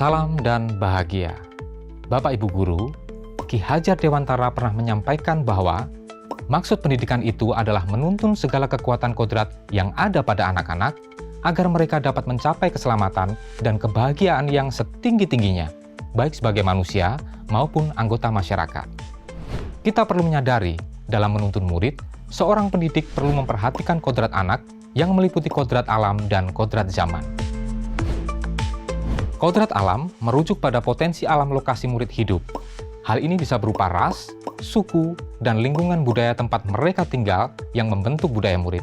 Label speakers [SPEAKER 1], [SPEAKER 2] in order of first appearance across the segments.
[SPEAKER 1] Salam dan bahagia. Bapak Ibu Guru, Ki Hajar Dewantara pernah menyampaikan bahwa maksud pendidikan itu adalah menuntun segala kekuatan kodrat yang ada pada anak-anak agar mereka dapat mencapai keselamatan dan kebahagiaan yang setinggi-tingginya, baik sebagai manusia maupun anggota masyarakat. Kita perlu menyadari, dalam menuntun murid, seorang pendidik perlu memperhatikan kodrat anak yang meliputi kodrat alam dan kodrat zaman. Kodrat alam merujuk pada potensi alam lokasi murid hidup. Hal ini bisa berupa ras, suku, dan lingkungan budaya tempat mereka tinggal yang membentuk budaya murid.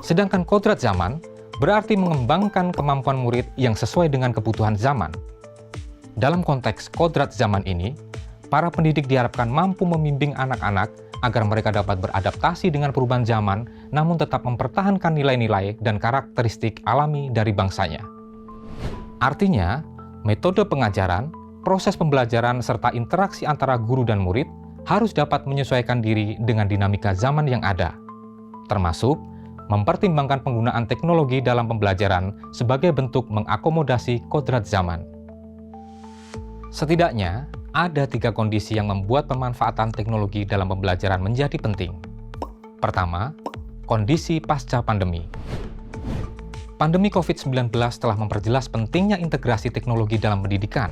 [SPEAKER 1] Sedangkan kodrat zaman berarti mengembangkan kemampuan murid yang sesuai dengan kebutuhan zaman. Dalam konteks kodrat zaman ini, para pendidik diharapkan mampu membimbing anak-anak agar mereka dapat beradaptasi dengan perubahan zaman, namun tetap mempertahankan nilai-nilai dan karakteristik alami dari bangsanya. Artinya, metode pengajaran, proses pembelajaran, serta interaksi antara guru dan murid harus dapat menyesuaikan diri dengan dinamika zaman yang ada, termasuk mempertimbangkan penggunaan teknologi dalam pembelajaran sebagai bentuk mengakomodasi kodrat zaman. Setidaknya, ada 3 kondisi yang membuat pemanfaatan teknologi dalam pembelajaran menjadi penting. Pertama, kondisi pasca pandemi. Pandemi COVID-19 telah memperjelas pentingnya integrasi teknologi dalam pendidikan.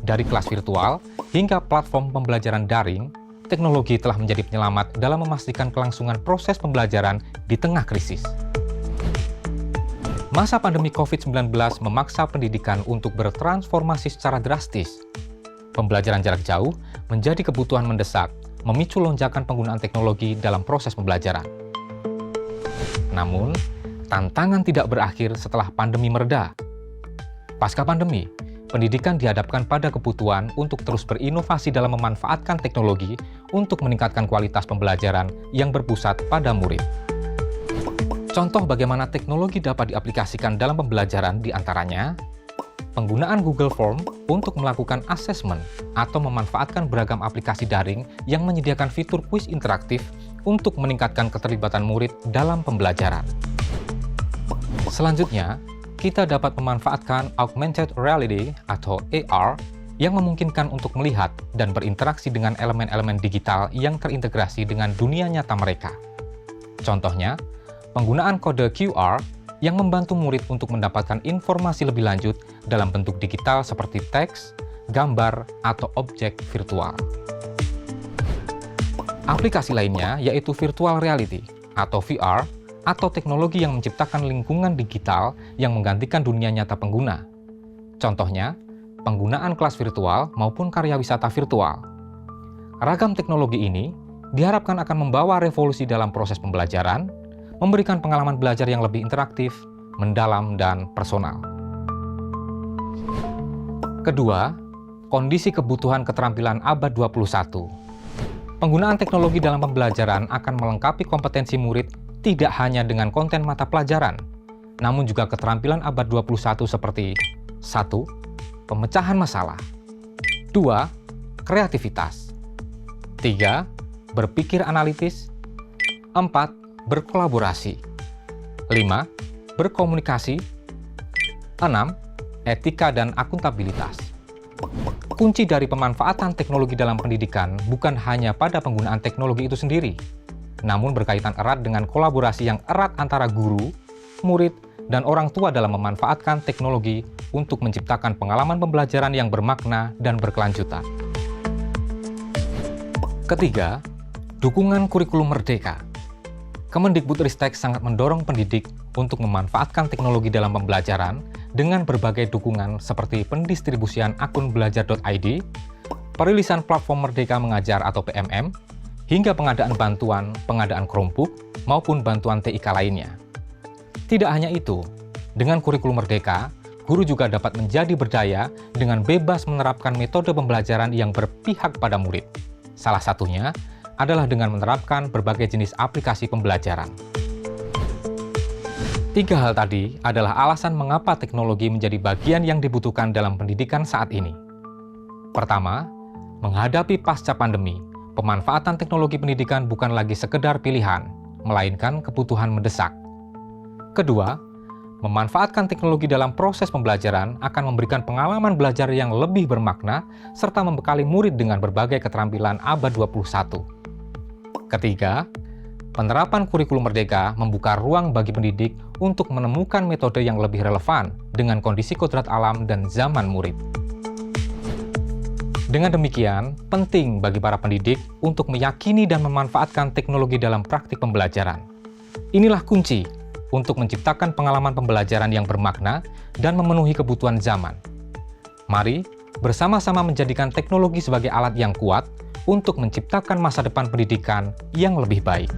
[SPEAKER 1] Dari kelas virtual hingga platform pembelajaran daring, teknologi telah menjadi penyelamat dalam memastikan kelangsungan proses pembelajaran di tengah krisis. Masa pandemi COVID-19 memaksa pendidikan untuk bertransformasi secara drastis. Pembelajaran jarak jauh menjadi kebutuhan mendesak, memicu lonjakan penggunaan teknologi dalam proses pembelajaran. Namun, tantangan tidak berakhir setelah pandemi mereda. Pasca pandemi, pendidikan dihadapkan pada kebutuhan untuk terus berinovasi dalam memanfaatkan teknologi untuk meningkatkan kualitas pembelajaran yang berpusat pada murid. Contoh bagaimana teknologi dapat diaplikasikan dalam pembelajaran diantaranya, penggunaan Google Form untuk melakukan asesmen atau memanfaatkan beragam aplikasi daring yang menyediakan fitur kuis interaktif untuk meningkatkan keterlibatan murid dalam pembelajaran. Selanjutnya, kita dapat memanfaatkan augmented reality atau AR yang memungkinkan untuk melihat dan berinteraksi dengan elemen-elemen digital yang terintegrasi dengan dunia nyata mereka. Contohnya, penggunaan kode QR yang membantu murid untuk mendapatkan informasi lebih lanjut dalam bentuk digital seperti teks, gambar, atau objek virtual. Aplikasi lainnya yaitu virtual reality atau VR, atau teknologi yang menciptakan lingkungan digital yang menggantikan dunia nyata pengguna. Contohnya, penggunaan kelas virtual maupun karya wisata virtual. Ragam teknologi ini diharapkan akan membawa revolusi dalam proses pembelajaran, memberikan pengalaman belajar yang lebih interaktif, mendalam, dan personal. Kedua, kondisi kebutuhan keterampilan abad 21. Penggunaan teknologi dalam pembelajaran akan melengkapi kompetensi murid tidak hanya dengan konten mata pelajaran, namun juga keterampilan abad 21 seperti 1. Pemecahan masalah 2. Kreativitas 3. Berpikir analitis 4. Berkolaborasi 5. Berkomunikasi 6. Etika dan akuntabilitas. Kunci dari pemanfaatan teknologi dalam pendidikan bukan hanya pada penggunaan teknologi itu sendiri, namun berkaitan erat dengan kolaborasi yang erat antara guru, murid, dan orang tua dalam memanfaatkan teknologi untuk menciptakan pengalaman pembelajaran yang bermakna dan berkelanjutan. Ketiga, dukungan kurikulum merdeka. Kemendikbudristek sangat mendorong pendidik untuk memanfaatkan teknologi dalam pembelajaran dengan berbagai dukungan seperti pendistribusian akun belajar.id, perilisan platform Merdeka Mengajar atau PMM, hingga pengadaan bantuan, pengadaan Chromebook, maupun bantuan TIK lainnya. Tidak hanya itu, dengan kurikulum merdeka, guru juga dapat menjadi berdaya dengan bebas menerapkan metode pembelajaran yang berpihak pada murid. Salah satunya adalah dengan menerapkan berbagai jenis aplikasi pembelajaran. 3 hal tadi adalah alasan mengapa teknologi menjadi bagian yang dibutuhkan dalam pendidikan saat ini. Pertama, menghadapi pasca pandemi, pemanfaatan teknologi pendidikan bukan lagi sekedar pilihan, melainkan kebutuhan mendesak. Kedua, Memanfaatkan teknologi dalam proses pembelajaran akan memberikan pengalaman belajar yang lebih bermakna serta membekali murid dengan berbagai keterampilan abad 21. Ketiga, penerapan kurikulum merdeka membuka ruang bagi pendidik untuk menemukan metode yang lebih relevan dengan kondisi kodrat alam dan zaman murid. Dengan demikian, penting bagi para pendidik untuk meyakini dan memanfaatkan teknologi dalam praktik pembelajaran. Inilah kunci untuk menciptakan pengalaman pembelajaran yang bermakna dan memenuhi kebutuhan zaman. Mari bersama-sama menjadikan teknologi sebagai alat yang kuat untuk menciptakan masa depan pendidikan yang lebih baik.